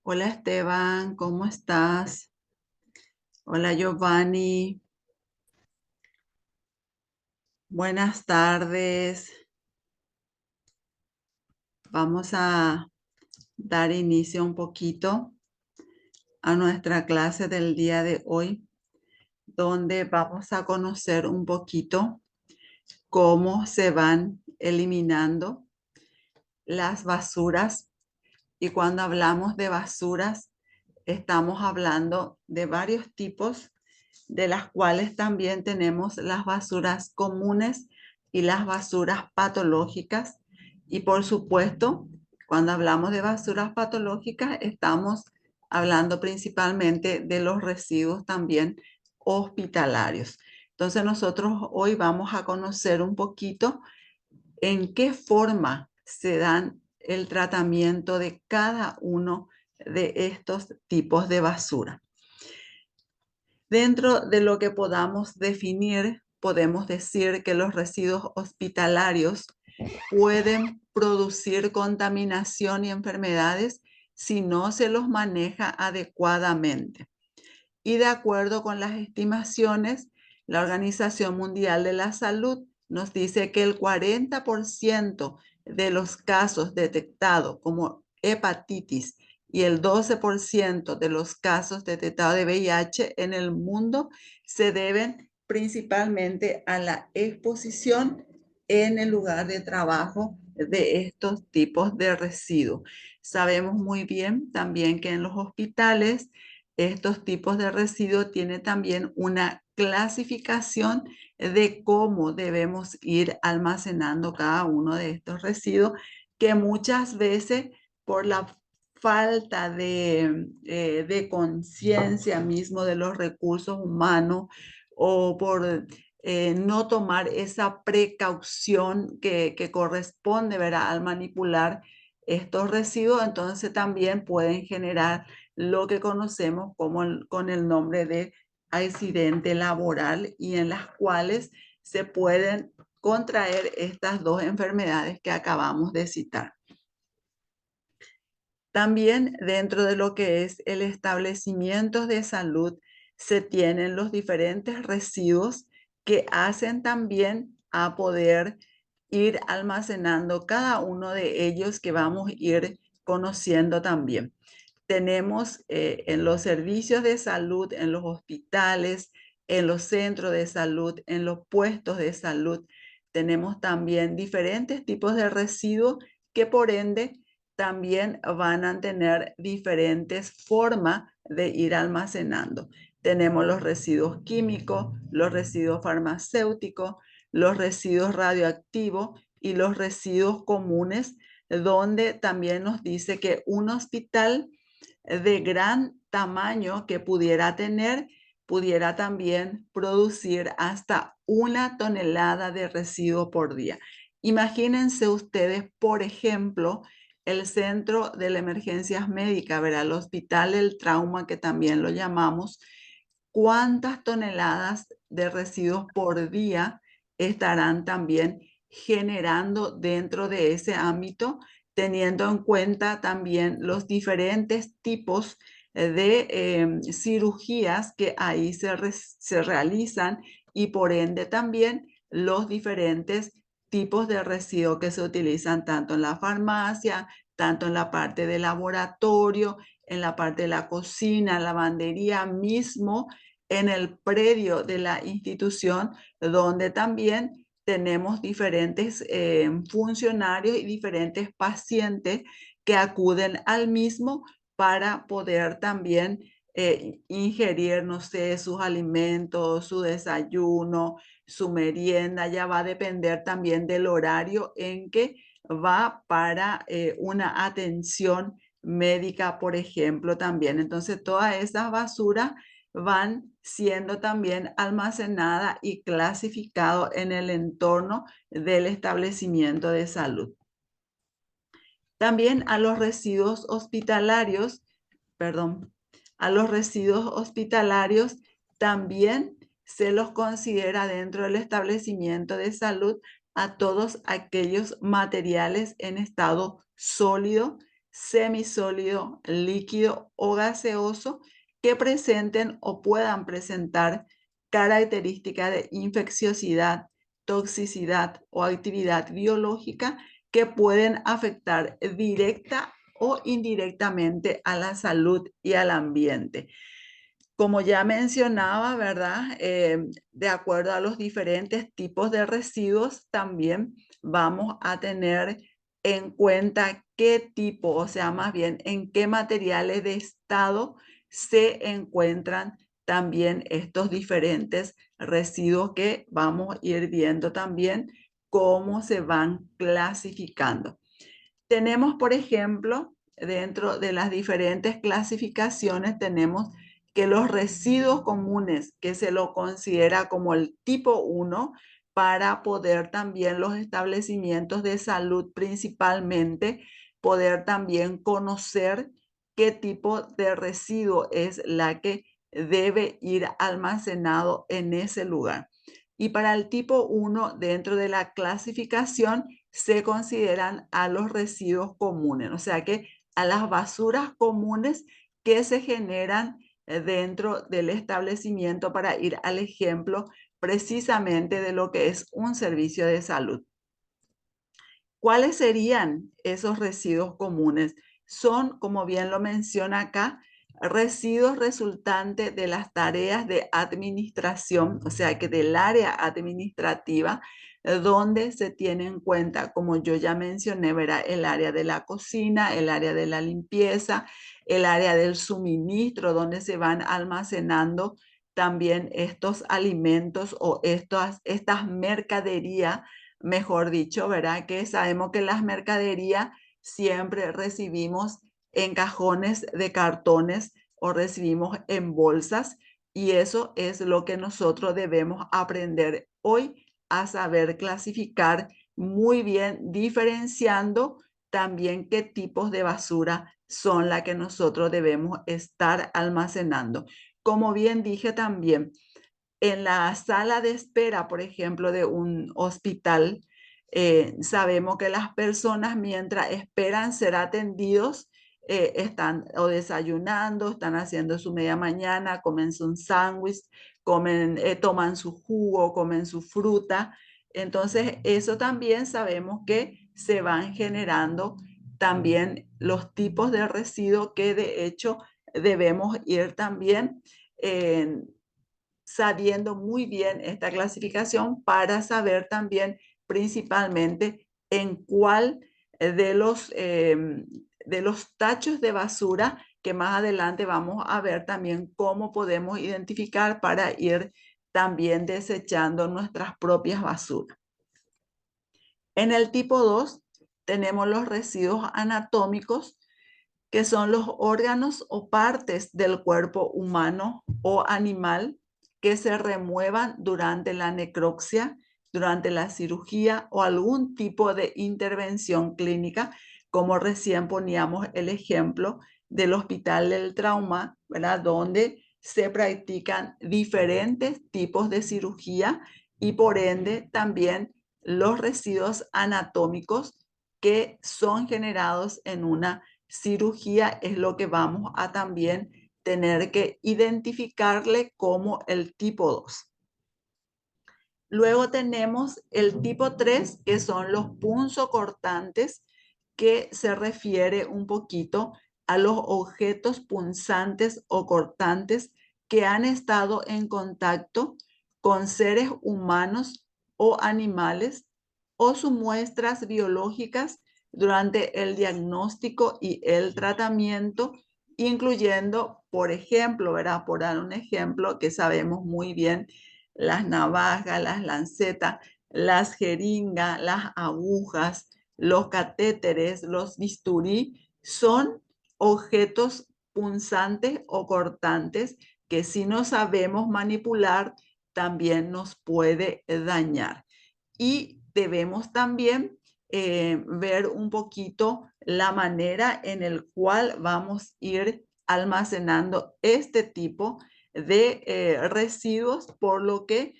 Hola Esteban, ¿cómo estás? Hola Giovanni, buenas tardes. Vamos a dar inicio un poquito a nuestra clase del día de hoy, donde vamos a conocer un poquito cómo se van eliminando las basuras. Y cuando hablamos de basuras, estamos hablando de varios tipos, de las cuales también tenemos las basuras comunes y las basuras patológicas. Y por supuesto, cuando hablamos de basuras patológicas, estamos hablando principalmente de los residuos también hospitalarios. Entonces nosotros hoy vamos a conocer un poquito en qué forma se dan el tratamiento de cada uno de estos tipos de basura. Dentro de lo que podamos definir, podemos decir que los residuos hospitalarios pueden producir contaminación y enfermedades si no se los maneja adecuadamente. Y de acuerdo con las estimaciones, la Organización Mundial de la Salud nos dice que el 40% de los casos detectados como hepatitis y el 12% de los casos detectados de VIH en el mundo se deben principalmente a la exposición en el lugar de trabajo de estos tipos de residuos. Sabemos muy bien también que en los hospitales estos tipos de residuos tienen también una clasificación de cómo debemos ir almacenando cada uno de estos residuos, que muchas veces por la falta de conciencia mismo de los recursos humanos o por no tomar esa precaución que corresponde, ¿verdad?, al manipular estos residuos, entonces también pueden generar lo que conocemos como con el nombre de accidente laboral y en las cuales se pueden contraer estas dos enfermedades que acabamos de citar. También dentro de lo que es el establecimiento de salud se tienen los diferentes residuos que hacen también a poder ir almacenando cada uno de ellos que vamos a ir conociendo también. Tenemos en los servicios de salud, en los hospitales, en los centros de salud, en los puestos de salud, tenemos también diferentes tipos de residuos que por ende también van a tener diferentes formas de ir almacenando. Tenemos los residuos químicos, los residuos farmacéuticos, los residuos radioactivos y los residuos comunes, donde también nos dice que un hospital de gran tamaño que pudiera tener, pudiera también producir hasta 1 tonelada de residuo por día. Imagínense ustedes, por ejemplo, el centro de las emergencias médicas, ¿verdad?, el hospital del trauma, que también lo llamamos, cuántas toneladas de residuos por día estarán también generando dentro de ese ámbito, teniendo en cuenta también los diferentes tipos de cirugías que ahí se realizan y por ende también los diferentes tipos de residuos que se utilizan tanto en la farmacia, tanto en la parte de laboratorio, en la parte de la cocina, lavandería mismo, en el predio de la institución, donde también tenemos diferentes funcionarios y diferentes pacientes que acuden al mismo para poder también ingerir, no sé, sus alimentos, su desayuno, su merienda. Ya va a depender también del horario en que va para una atención médica, por ejemplo, también. Entonces, todas esas basuras van siendo también almacenadas y clasificadas en el entorno del establecimiento de salud. También a los residuos hospitalarios, perdón, a los residuos hospitalarios también se los considera dentro del establecimiento de salud a todos aquellos materiales en estado sólido, semisólido, líquido o gaseoso que presenten o puedan presentar características de infecciosidad, toxicidad o actividad biológica que pueden afectar directa o indirectamente a la salud y al ambiente. Como ya mencionaba, ¿verdad? De acuerdo a los diferentes tipos de residuos, también vamos a tener en cuenta qué tipo, o sea, más bien en qué materiales de estado se encuentran también estos diferentes residuos que vamos a ir viendo también cómo se van clasificando. Tenemos, por ejemplo, dentro de las diferentes clasificaciones, tenemos que los residuos comunes, que se lo considera como el tipo 1, para poder también los establecimientos de salud principalmente, poder también conocer qué tipo de residuo es la que debe ir almacenado en ese lugar. Y para el tipo 1, dentro de la clasificación, se consideran a los residuos comunes, o sea que a las basuras comunes que se generan dentro del establecimiento, para ir al ejemplo precisamente de lo que es un servicio de salud. ¿Cuáles serían esos residuos comunes? Son, como bien lo menciona acá, residuos resultantes de las tareas de administración, o sea que del área administrativa, donde se tiene en cuenta, como yo ya mencioné, verá, el área de la cocina, el área de la limpieza, el área del suministro, donde se van almacenando también estos alimentos o estas mercaderías, mejor dicho, ¿verdad? Que sabemos que las mercaderías siempre recibimos en cajones de cartones o recibimos en bolsas, y eso es lo que nosotros debemos aprender hoy a saber clasificar muy bien, diferenciando también qué tipos de basura son las que nosotros debemos estar almacenando. Como bien dije también, en la sala de espera, por ejemplo, de un hospital, sabemos que las personas mientras esperan ser atendidos, están o desayunando, están haciendo su media mañana, comen un sándwich, toman su jugo, comen su fruta. Entonces, eso también sabemos que se van generando también los tipos de residuos que de hecho debemos ir también sabiendo muy bien esta clasificación para saber también principalmente en cuál de los tachos de basura, que más adelante vamos a ver también cómo podemos identificar para ir también desechando nuestras propias basuras. En el tipo 2 tenemos los residuos anatómicos, que son los órganos o partes del cuerpo humano o animal que se remuevan durante la necropsia, durante la cirugía o algún tipo de intervención clínica, como recién poníamos el ejemplo del Hospital del Trauma, ¿verdad? Donde se practican diferentes tipos de cirugía y por ende también los residuos anatómicos que son generados en una cirugía es lo que vamos a también tener que identificarle como el tipo 2. Luego tenemos el tipo 3, que son los punzocortantes, que se refiere un poquito a los objetos punzantes o cortantes que han estado en contacto con seres humanos o animales, o sus muestras biológicas durante el diagnóstico y el tratamiento, incluyendo, por ejemplo, ¿verdad? Por dar un ejemplo que sabemos muy bien, las navajas, las lancetas, las jeringas, las agujas, los catéteres, los bisturí, son objetos punzantes o cortantes que si no sabemos manipular, también nos puede dañar. Y debemos también ver un poquito la manera en el cual vamos a ir almacenando este tipo de residuos, por lo que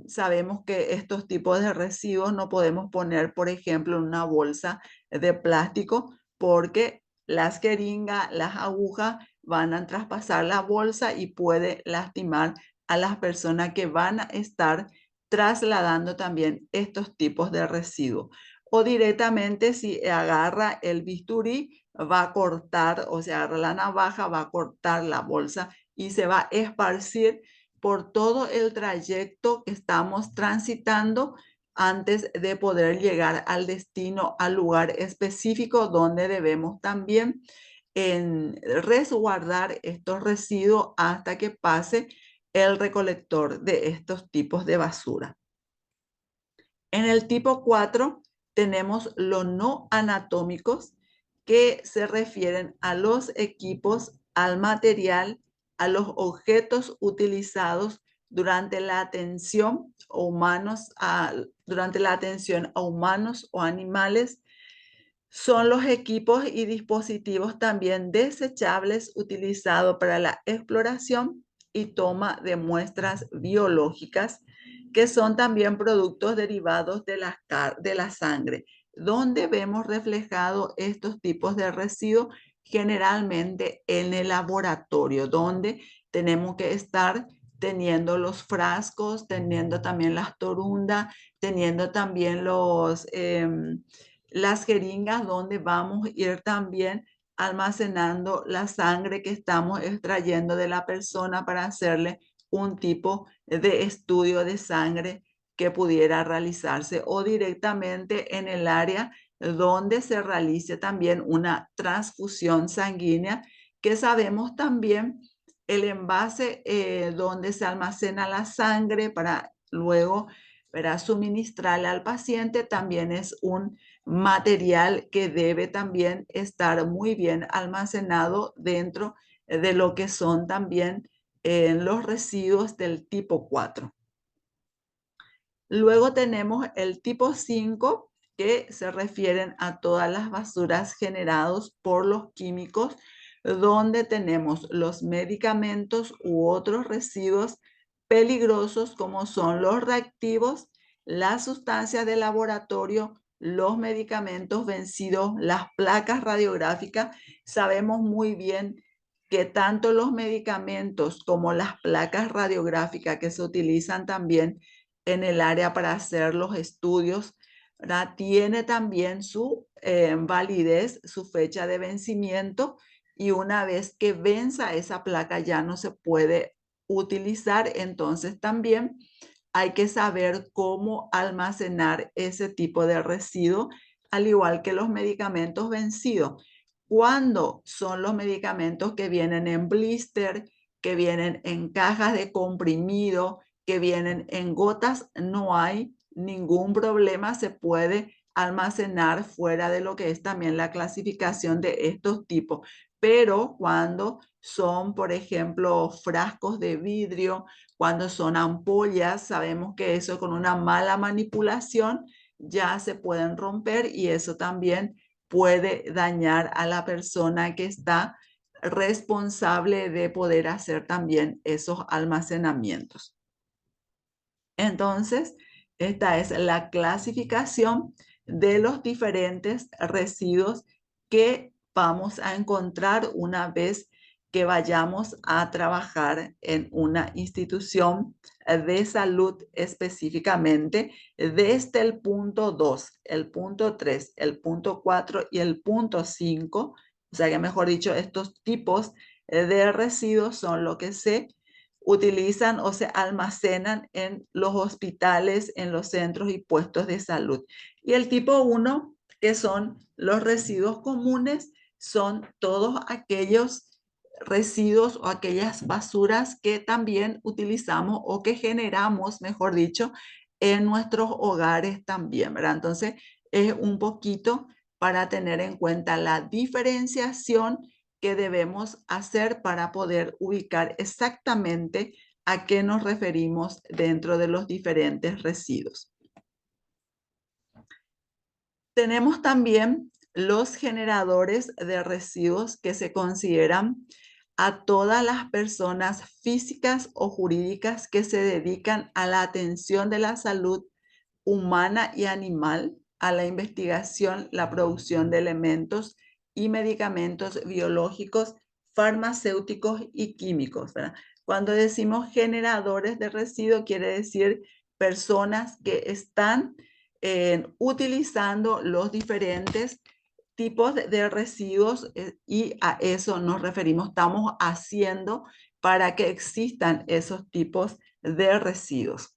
sabemos que estos tipos de residuos no podemos poner, por ejemplo, en una bolsa de plástico, porque las jeringas, las agujas van a traspasar la bolsa y puede lastimar a las personas que van a estar trasladando también estos tipos de residuos. O directamente si agarra el bisturí, va a cortar, o sea, agarra la navaja, va a cortar la bolsa y se va a esparcir por todo el trayecto que estamos transitando antes de poder llegar al destino, al lugar específico donde debemos también resguardar estos residuos hasta que pase el recolector de estos tipos de basura. En el tipo 4 tenemos los no anatómicos, que se refieren a los equipos, al material, a los objetos utilizados durante la atención durante la atención a humanos o animales. Son los equipos y dispositivos también desechables utilizados para la exploración y toma de muestras biológicas, que son también productos derivados de la sangre, donde vemos reflejados estos tipos de residuos generalmente en el laboratorio, donde tenemos que estar teniendo los frascos, teniendo también las torundas, teniendo también las jeringas, donde vamos a ir también almacenando la sangre que estamos extrayendo de la persona para hacerle un tipo de estudio de sangre que pudiera realizarse, o directamente en el área donde se realice también una transfusión sanguínea, que sabemos también el envase donde se almacena la sangre para luego, para suministrarle al paciente, también es un material que debe también estar muy bien almacenado dentro de lo que son también los residuos del tipo 4. Luego tenemos el tipo 5, que se refieren a todas las basuras generadas por los químicos, donde tenemos los medicamentos u otros residuos peligrosos, como son los reactivos, las sustancias de laboratorio, los medicamentos vencidos, las placas radiográficas. Sabemos muy bien que tanto los medicamentos como las placas radiográficas que se utilizan también en el área para hacer los estudios, ¿verdad? Tiene también su validez, su fecha de vencimiento, y una vez que venza esa placa ya no se puede utilizar. Entonces también hay que saber cómo almacenar ese tipo de residuo, al igual que los medicamentos vencidos. Cuando son los medicamentos que vienen en blister, que vienen en cajas de comprimido, que vienen en gotas, no hay ningún problema, se puede almacenar fuera de lo que es también la clasificación de estos tipos. Pero cuando son, por ejemplo, frascos de vidrio, cuando son ampollas, sabemos que eso con una mala manipulación ya se pueden romper, y eso también puede dañar a la persona que está responsable de poder hacer también esos almacenamientos. Entonces, esta es la clasificación de los diferentes residuos que vamos a encontrar una vez que vayamos a trabajar en una institución de salud, específicamente desde el punto 2, el punto 3, el punto 4 y el punto 5. O sea que, mejor dicho, estos tipos de residuos son lo que se utilizan o se almacenan en los hospitales, en los centros y puestos de salud. Y el tipo 1, que son los residuos comunes, son todos aquellos residuos o aquellas basuras que también utilizamos o que generamos, mejor dicho, en nuestros hogares también, ¿verdad? Entonces, es un poquito para tener en cuenta la diferenciación que debemos hacer para poder ubicar exactamente a qué nos referimos dentro de los diferentes residuos. Tenemos también los generadores de residuos, que se consideran a todas las personas físicas o jurídicas que se dedican a la atención de la salud humana y animal, a la investigación, la producción de elementos y medicamentos biológicos, farmacéuticos y químicos, ¿verdad? Cuando decimos generadores de residuos, quiere decir personas que están utilizando los diferentes tipos de residuos y a eso nos referimos, estamos haciendo para que existan esos tipos de residuos.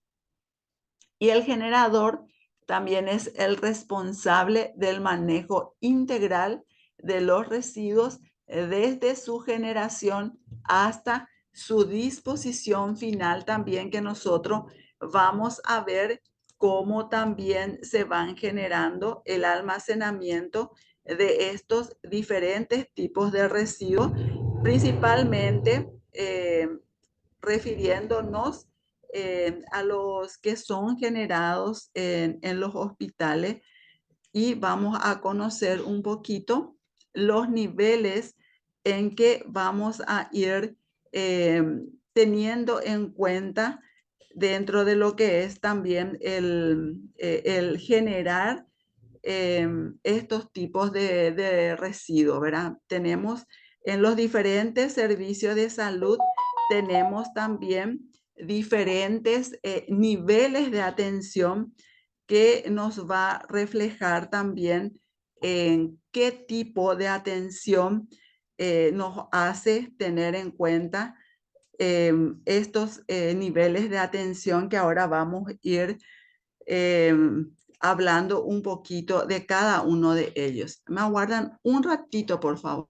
Y el generador también es el responsable del manejo integral de los residuos desde su generación hasta su disposición final también, que nosotros vamos a ver cómo también se van generando el almacenamiento de estos diferentes tipos de residuos, principalmente refiriéndonos a los que son generados en los hospitales, y vamos a conocer un poquito los niveles en que vamos a ir eh, teniendo en cuenta dentro de lo que es también el generar estos tipos de residuos, ¿verdad? Tenemos en los diferentes servicios de salud, tenemos también diferentes niveles de atención que nos va a reflejar también en qué tipo de atención nos hace tener en cuenta estos niveles de atención que ahora vamos a ir eh, hablando un poquito de cada uno de ellos. Me aguardan un ratito, por favor.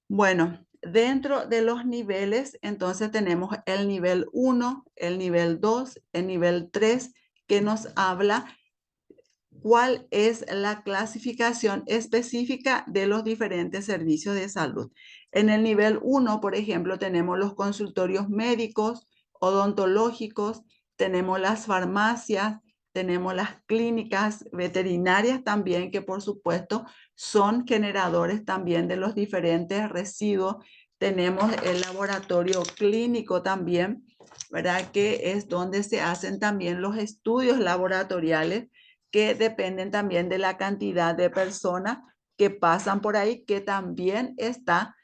Bueno, dentro de los niveles, entonces tenemos el nivel 1, el nivel 2, el nivel 3, que nos habla cuál es la clasificación específica de los diferentes servicios de salud. En el nivel 1, por ejemplo, tenemos los consultorios médicos, odontológicos, tenemos las farmacias, tenemos las clínicas veterinarias también, que por supuesto son generadores también de los diferentes residuos. Tenemos el laboratorio clínico también, ¿verdad? Que es donde se hacen también los estudios laboratoriales que dependen también de la cantidad de personas que pasan por ahí, que también está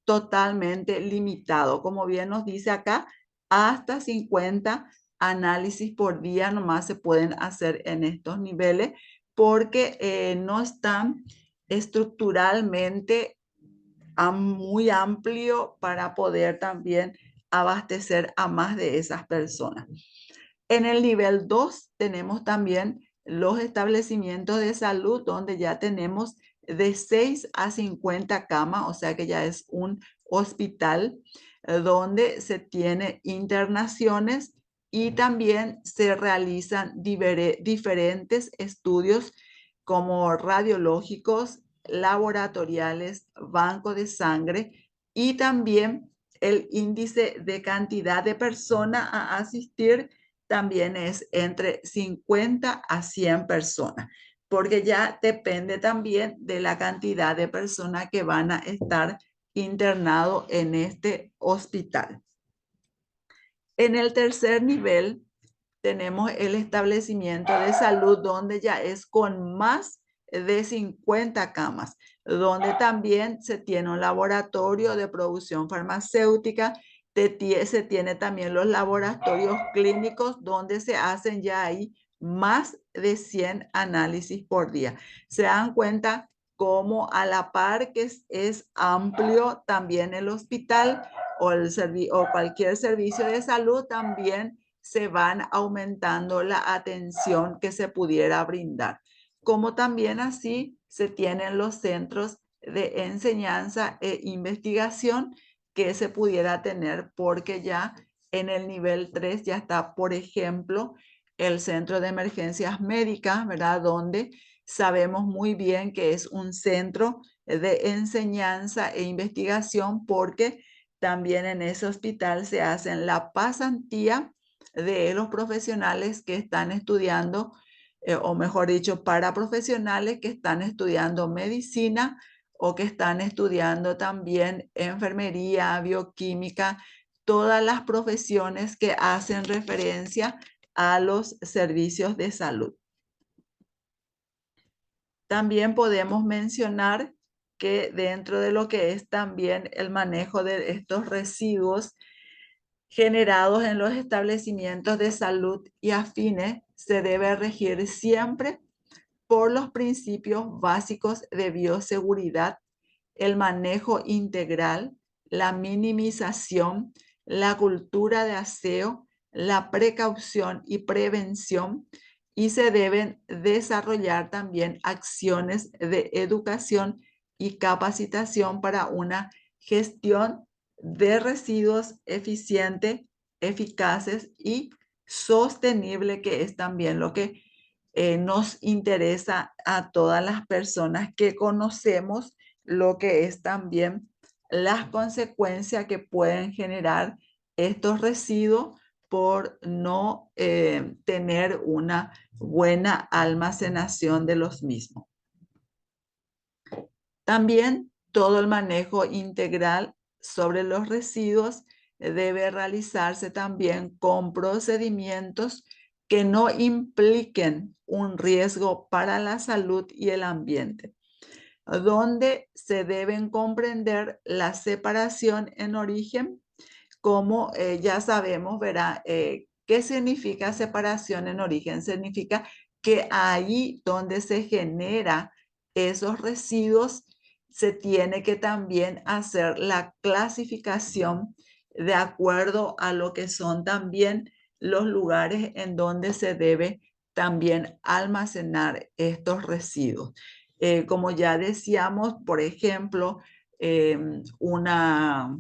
totalmente limitado. Como bien nos dice acá, hasta 50 análisis por día nomás se pueden hacer en estos niveles porque no están estructuralmente muy amplio para poder también abastecer a más de esas personas. En el nivel 2 tenemos también los establecimientos de salud donde ya tenemos de 6 a 50 camas, o sea que ya es un hospital donde se tiene internaciones y también se realizan diferentes estudios como radiológicos, laboratoriales, banco de sangre y también el índice de cantidad de personas a asistir también es entre 50 a 100 personas, porque ya depende también de la cantidad de personas que van a estar internados en este hospital. En el tercer nivel tenemos el establecimiento de salud donde ya es con más de 50 camas, donde también se tiene un laboratorio de producción farmacéutica, se tiene también los laboratorios clínicos donde se hacen ya ahí más de 100 análisis por día. Se dan cuenta cómo a la par que es amplio también el hospital o cualquier servicio de salud, también se van aumentando la atención que se pudiera brindar. Como también así se tienen los centros de enseñanza e investigación que se pudiera tener, porque ya en el nivel 3 ya está, por ejemplo, el Centro de Emergencias Médicas, ¿verdad? Donde sabemos muy bien que es un centro de enseñanza e investigación porque también en ese hospital se hacen la pasantía de los profesionales que están estudiando, o mejor dicho, para profesionales que están estudiando medicina o que están estudiando también enfermería, bioquímica, todas las profesiones que hacen referencia a los servicios de salud. También podemos mencionar que dentro de lo que es también el manejo de estos residuos generados en los establecimientos de salud y afines, se debe regir siempre por los principios básicos de bioseguridad, el manejo integral, la minimización, la cultura de aseo, la precaución y prevención, y se deben desarrollar también acciones de educación y capacitación para una gestión de residuos eficiente, eficaces y sostenible, que es también lo que nos interesa a todas las personas que conocemos lo que es también las consecuencias que pueden generar estos residuos por no tener una buena almacenación de los mismos. También todo el manejo integral sobre los residuos debe realizarse también con procedimientos que no impliquen un riesgo para la salud y el ambiente, donde se deben comprender la separación en origen, como ya sabemos, verá, ¿qué significa separación en origen? Significa que ahí donde se genera esos residuos, se tiene que también hacer la clasificación de acuerdo a lo que son también los lugares en donde se debe también almacenar estos residuos. Como ya decíamos, por ejemplo, una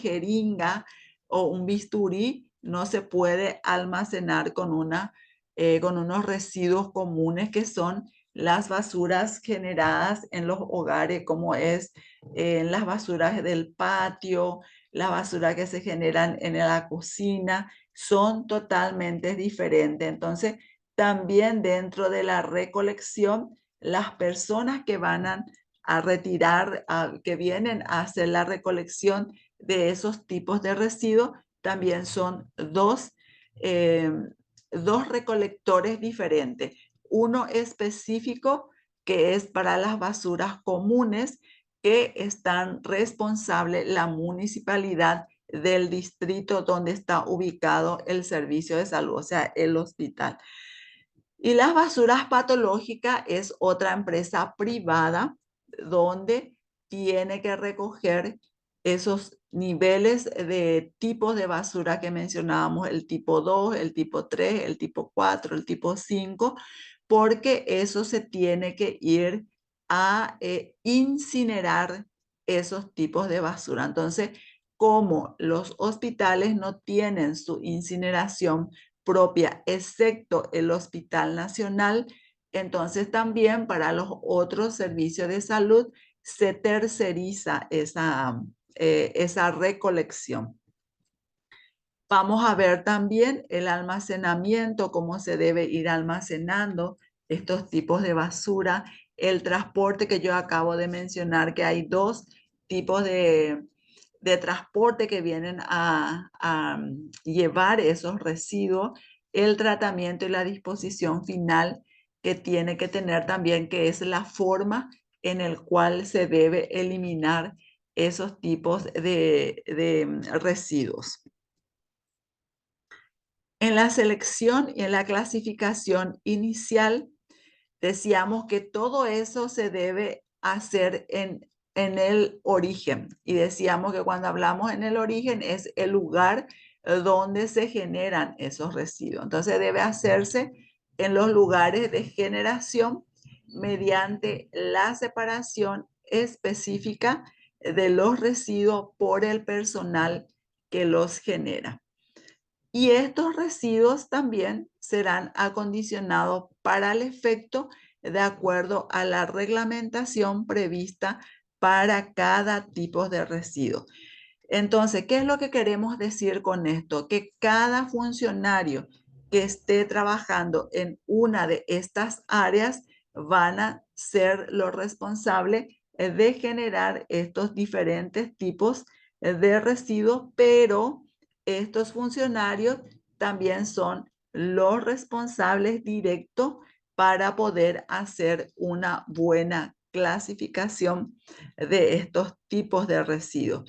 jeringa o un bisturí no se puede almacenar con unos residuos comunes que son las basuras generadas en los hogares, como es las basuras del patio, las basuras que se generan en la cocina, son totalmente diferentes. Entonces, también dentro de la recolección, las personas que van a retirar, que vienen a hacer la recolección de esos tipos de residuos, también son eh, dos recolectores diferentes. Uno específico que es para las basuras comunes, que están responsable la municipalidad del distrito donde está ubicado el servicio de salud, o sea, el hospital. Y las basuras patológicas es otra empresa privada donde tiene que recoger esos niveles de tipos de basura que mencionábamos, el tipo 2, el tipo 3, el tipo 4, el tipo 5, porque eso se tiene que ir a incinerar esos tipos de basura. Entonces, como los hospitales no tienen su incineración propia, excepto el Hospital Nacional, entonces también para los otros servicios de salud se terceriza esa recolección. Vamos a ver también el almacenamiento, cómo se debe ir almacenando estos tipos de basura, el transporte que yo acabo de mencionar, que hay dos tipos de transporte que vienen a llevar esos residuos, el tratamiento y la disposición final que tiene que tener también, que es la forma en el cual se debe eliminar esos tipos de residuos. En la selección y en la clasificación inicial, decíamos que todo eso se debe hacer en el origen. Y decíamos que cuando hablamos en el origen es el lugar donde se generan esos residuos. Entonces debe hacerse en los lugares de generación mediante la separación específica de los residuos por el personal que los genera. Y estos residuos también serán acondicionados para el efecto de acuerdo a la reglamentación prevista para cada tipo de residuo. Entonces, ¿qué es lo que queremos decir con esto? Que cada funcionario que esté trabajando en una de estas áreas van a ser los responsables de generar estos diferentes tipos de residuos, pero estos funcionarios también son los responsables directos para poder hacer una buena clasificación de estos tipos de residuos.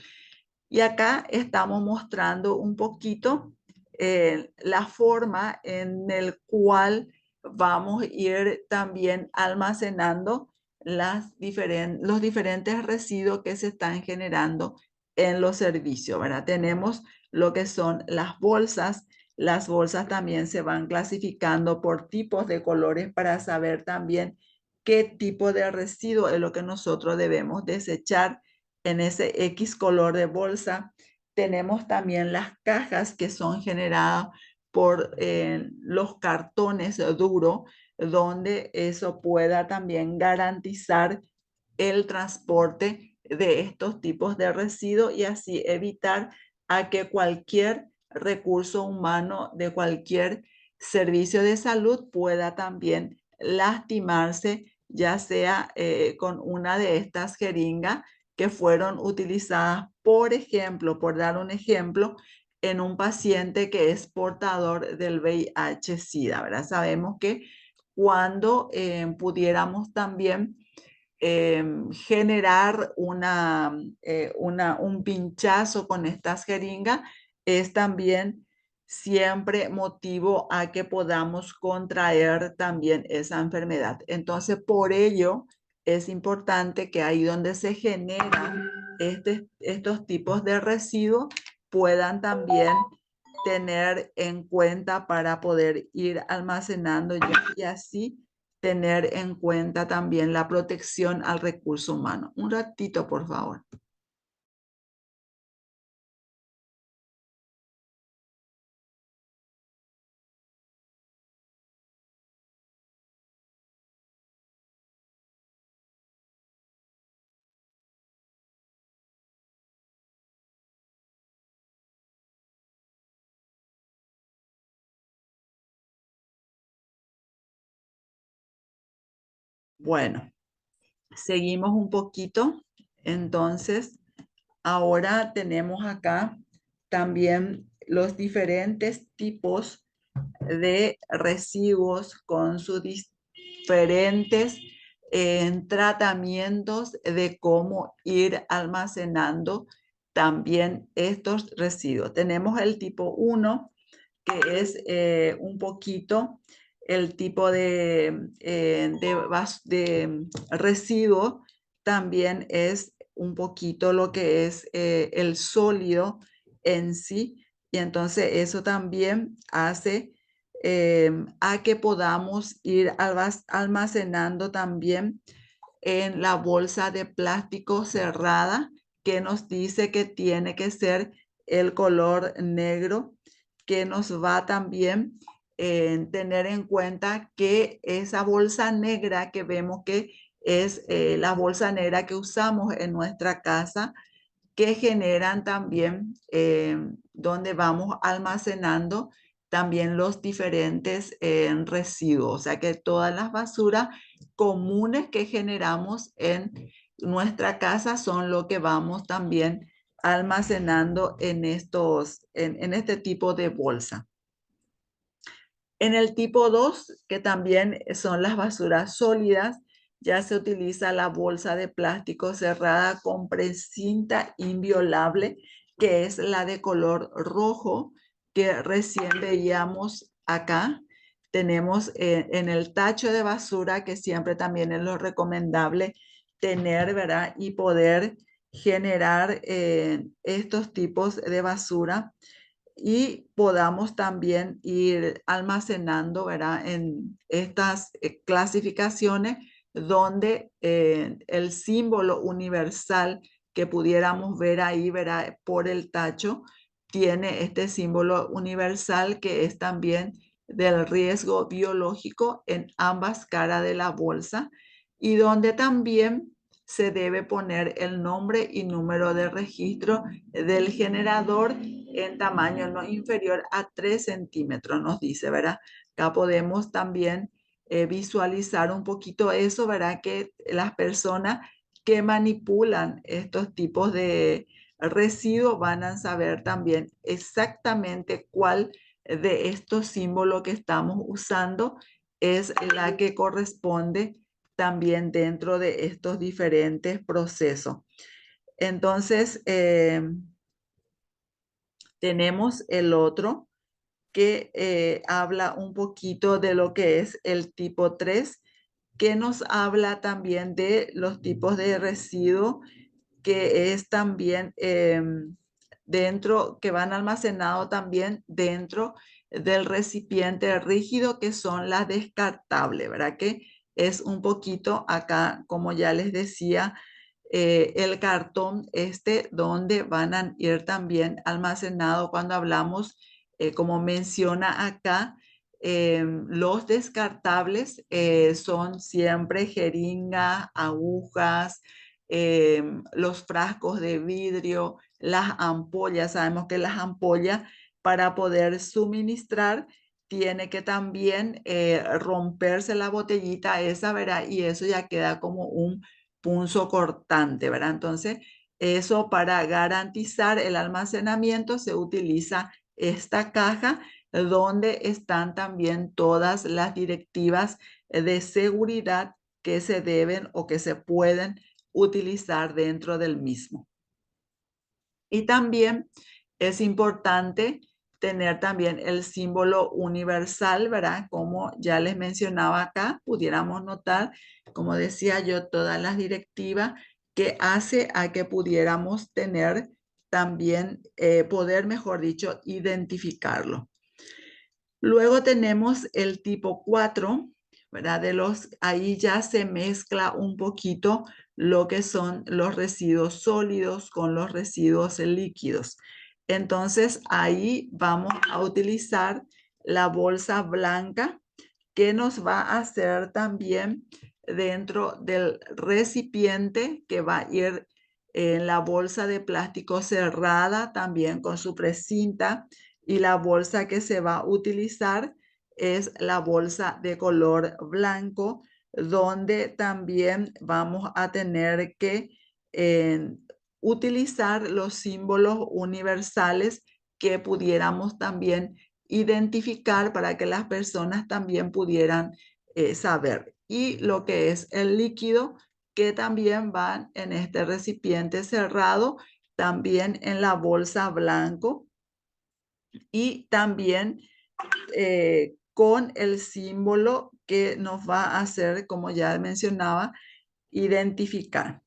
Y acá estamos mostrando un poquito la forma en el cual vamos a ir también almacenando los diferentes residuos que se están generando en los servicios, ¿verdad? Tenemos lo que son las bolsas. Las bolsas también se van clasificando por tipos de colores para saber también qué tipo de residuo es lo que nosotros debemos desechar en ese X color de bolsa. Tenemos también las cajas que son generadas por los cartones duros, donde eso pueda también garantizar el transporte de estos tipos de residuos y así evitar a que cualquier recurso humano de cualquier servicio de salud pueda también lastimarse, ya sea con una de estas jeringas que fueron utilizadas, por ejemplo, por dar un ejemplo, en un paciente que es portador del VIH-Sida, ¿verdad? Sabemos que cuando pudiéramos también generar un pinchazo con estas jeringas, es también siempre motivo a que podamos contraer también esa enfermedad. Entonces, por ello, es importante que ahí donde se generan estos tipos de residuos puedan también tener en cuenta para poder ir almacenando y así tener en cuenta también la protección al recurso humano. Un ratito, por favor. Bueno, seguimos un poquito. Entonces, ahora tenemos acá también los diferentes tipos de residuos con sus diferentes tratamientos de cómo ir almacenando también estos residuos. Tenemos el tipo 1, que es un poquito el tipo de residuo, también es un poquito lo que es el sólido en sí, y entonces eso también hace a que podamos ir almacenando también en la bolsa de plástico cerrada que nos dice que tiene que ser el color negro, que nos va también tener en cuenta que esa bolsa negra que vemos que es la bolsa negra que usamos en nuestra casa, que generan también donde vamos almacenando también los diferentes residuos, o sea que todas las basuras comunes que generamos en nuestra casa son lo que vamos también almacenando en este tipo de bolsa. En el tipo 2, que también son las basuras sólidas, ya se utiliza la bolsa de plástico cerrada con precinta inviolable, que es la de color rojo que recién veíamos acá. Tenemos en el tacho de basura, que siempre también es lo recomendable tener, ¿verdad? Y poder generar estos tipos de basura y podamos también ir almacenando, ¿verdad? En estas clasificaciones donde el símbolo universal que pudiéramos ver ahí, ¿verdad? Por el tacho, tiene este símbolo universal que es también del riesgo biológico en ambas caras de la bolsa y donde también se debe poner el nombre y número de registro del generador en tamaño no inferior a 3 centímetros, nos dice, ¿verdad? Acá podemos también visualizar un poquito eso, ¿verdad? Que las personas que manipulan estos tipos de residuos van a saber también exactamente cuál de estos símbolos que estamos usando es la que corresponde también dentro de estos diferentes procesos. Entonces, tenemos el otro que habla un poquito de lo que es el tipo 3, que nos habla también de los tipos de residuos que es también dentro, que van almacenados también dentro del recipiente rígido, que son las descartables, ¿verdad? Que es un poquito acá, como ya les decía, el cartón donde van a ir también almacenados cuando hablamos, como menciona acá, los descartables son siempre jeringas, agujas, los frascos de vidrio, las ampollas. Sabemos que las ampollas para poder suministrar tiene que también romperse la botellita esa, ¿verdad? Y eso ya queda como un punzo cortante, ¿verdad? Entonces, eso para garantizar el almacenamiento se utiliza esta caja donde están también todas las directivas de seguridad que se deben o que se pueden utilizar dentro del mismo. Y también es importante tener también el símbolo universal, ¿verdad? Como ya les mencionaba acá, pudiéramos notar, como decía yo, todas las directivas que hace a que pudiéramos tener también, poder, mejor dicho, identificarlo. Luego tenemos el tipo 4, ¿verdad? Ahí ya se mezcla un poquito lo que son los residuos sólidos con los residuos líquidos. Entonces ahí vamos a utilizar la bolsa blanca que nos va a hacer también dentro del recipiente que va a ir en la bolsa de plástico cerrada también con su precinta, y la bolsa que se va a utilizar es la bolsa de color blanco, donde también vamos a tener que eh, utilizar los símbolos universales que pudiéramos también identificar para que las personas también pudieran saber. Y lo que es el líquido, que también van en este recipiente cerrado, también en la bolsa blanco y también con el símbolo que nos va a hacer, como ya mencionaba, identificar.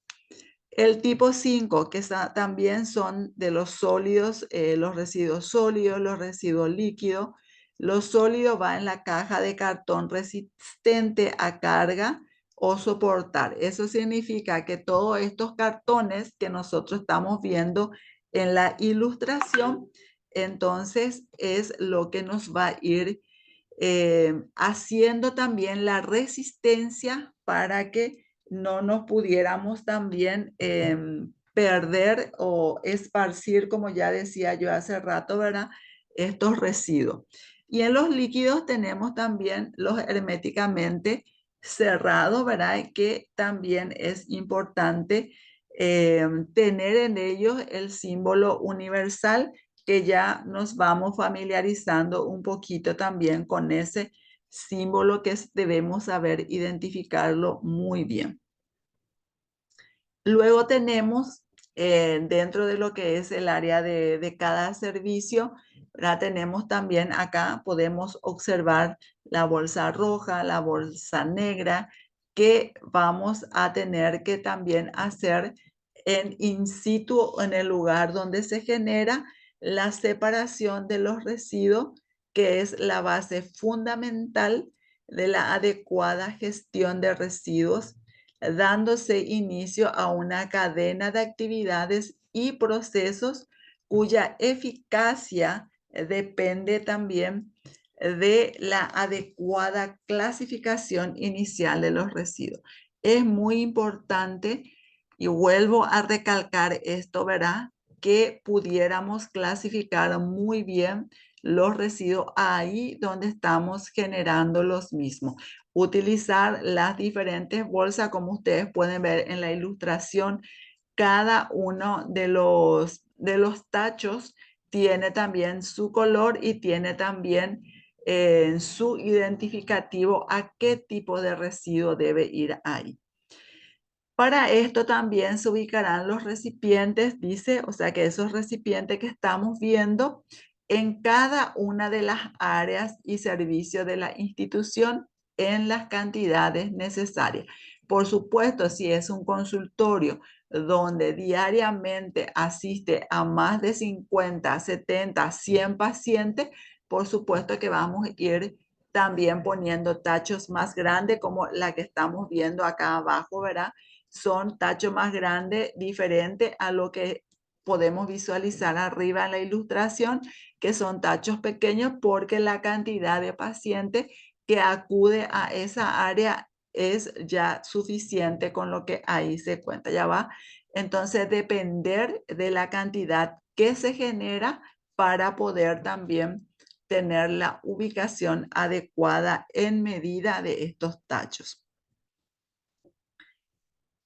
El tipo 5, que también son de los sólidos, los residuos sólidos, los residuos líquidos. Los sólidos va en la caja de cartón resistente a carga o soportar. Eso significa que todos estos cartones que nosotros estamos viendo en la ilustración, entonces es lo que nos va a ir haciendo también la resistencia para que no nos pudiéramos también perder o esparcir, como ya decía yo hace rato, ¿verdad? Estos residuos. Y en los líquidos tenemos también los herméticamente cerrados, ¿verdad? Que también es importante tener en ellos el símbolo universal, que ya nos vamos familiarizando un poquito también con ese símbolo que debemos saber identificarlo muy bien. Luego tenemos dentro de lo que es el área de cada servicio, ¿verdad? Tenemos también acá, podemos observar la bolsa roja, la bolsa negra, que vamos a tener que también hacer en in situ, en el lugar donde se genera la separación de los residuos, que es la base fundamental de la adecuada gestión de residuos, dándose inicio a una cadena de actividades y procesos cuya eficacia depende también de la adecuada clasificación inicial de los residuos. Es muy importante, y vuelvo a recalcar esto, ¿verdad? Que pudiéramos clasificar muy bien los residuos ahí donde estamos generando los mismos. Utilizar las diferentes bolsas, como ustedes pueden ver en la ilustración, cada uno de los tachos tiene también su color y tiene también su identificativo a qué tipo de residuo debe ir ahí. Para esto también se ubicarán los recipientes, dice, o sea que esos recipientes que estamos viendo en cada una de las áreas y servicios de la institución en las cantidades necesarias. Por supuesto, si es un consultorio donde diariamente asiste a más de 50, 70, 100 pacientes, por supuesto que vamos a ir también poniendo tachos más grandes como la que estamos viendo acá abajo, ¿verdad? Son tachos más grandes, diferente a lo que podemos visualizar arriba en la ilustración, que son tachos pequeños porque la cantidad de pacientes que acude a esa área es ya suficiente con lo que ahí se cuenta, ya va. Entonces, depender de la cantidad que se genera para poder también tener la ubicación adecuada en medida de estos tachos.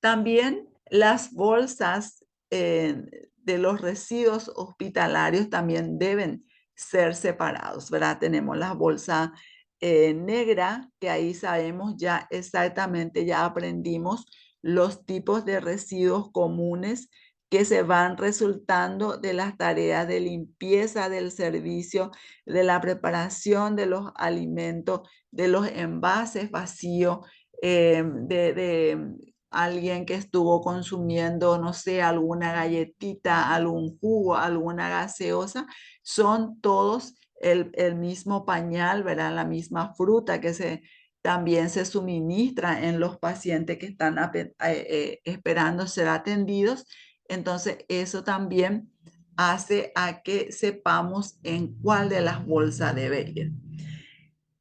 También las bolsas de los residuos hospitalarios también deben ser separados, ¿verdad? Tenemos la bolsa negra, que ahí sabemos ya exactamente, ya aprendimos los tipos de residuos comunes que se van resultando de las tareas de limpieza del servicio, de la preparación de los alimentos, de los envases vacíos, de alguien que estuvo consumiendo, no sé, alguna galletita, algún jugo, alguna gaseosa, son todos el mismo pañal, ¿verdad? La misma fruta que también se suministra en los pacientes que están esperando ser atendidos. Entonces, eso también hace a que sepamos en cuál de las bolsas debe ir.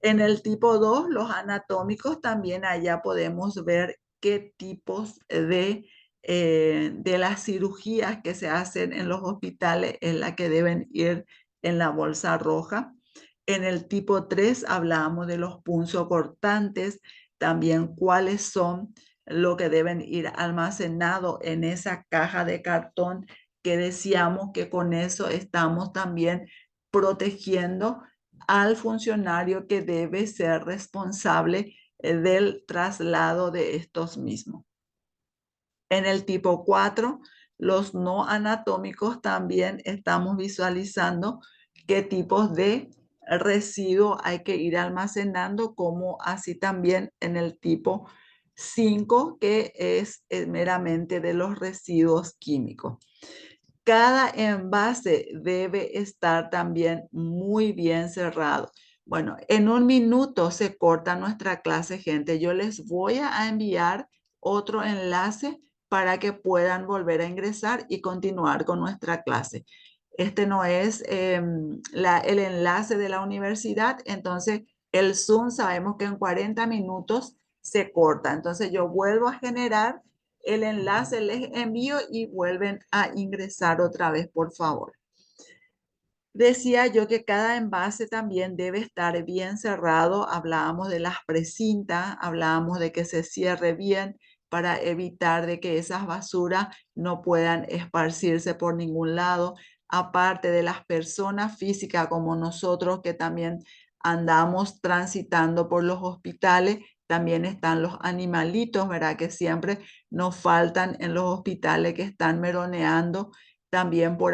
En el tipo 2, los anatómicos, también allá podemos ver qué tipos de las cirugías que se hacen en los hospitales es la que deben ir en la bolsa roja. En el tipo 3 hablamos de los punzocortantes, también cuáles son lo que deben ir almacenado en esa caja de cartón que decíamos que con eso estamos también protegiendo al funcionario que debe ser responsable del traslado de estos mismos. En el tipo 4, los no anatómicos, también estamos visualizando qué tipos de residuos hay que ir almacenando, como así también en el tipo 5, que es meramente de los residuos químicos. Cada envase debe estar también muy bien cerrado. Bueno, en un minuto se corta nuestra clase, gente. Yo les voy a enviar otro enlace para que puedan volver a ingresar y continuar con nuestra clase. Este no es el enlace de la universidad, entonces el Zoom sabemos que en 40 minutos se corta. Entonces yo vuelvo a generar el enlace, les envío y vuelven a ingresar otra vez, por favor. Decía yo que cada envase también debe estar bien cerrado. Hablábamos de las precintas, hablábamos de que se cierre bien para evitar de que esas basuras no puedan esparcirse por ningún lado. Aparte de las personas físicas como nosotros que también andamos transitando por los hospitales, también están los animalitos, ¿verdad? Que siempre nos faltan en los hospitales, que están meroneando también por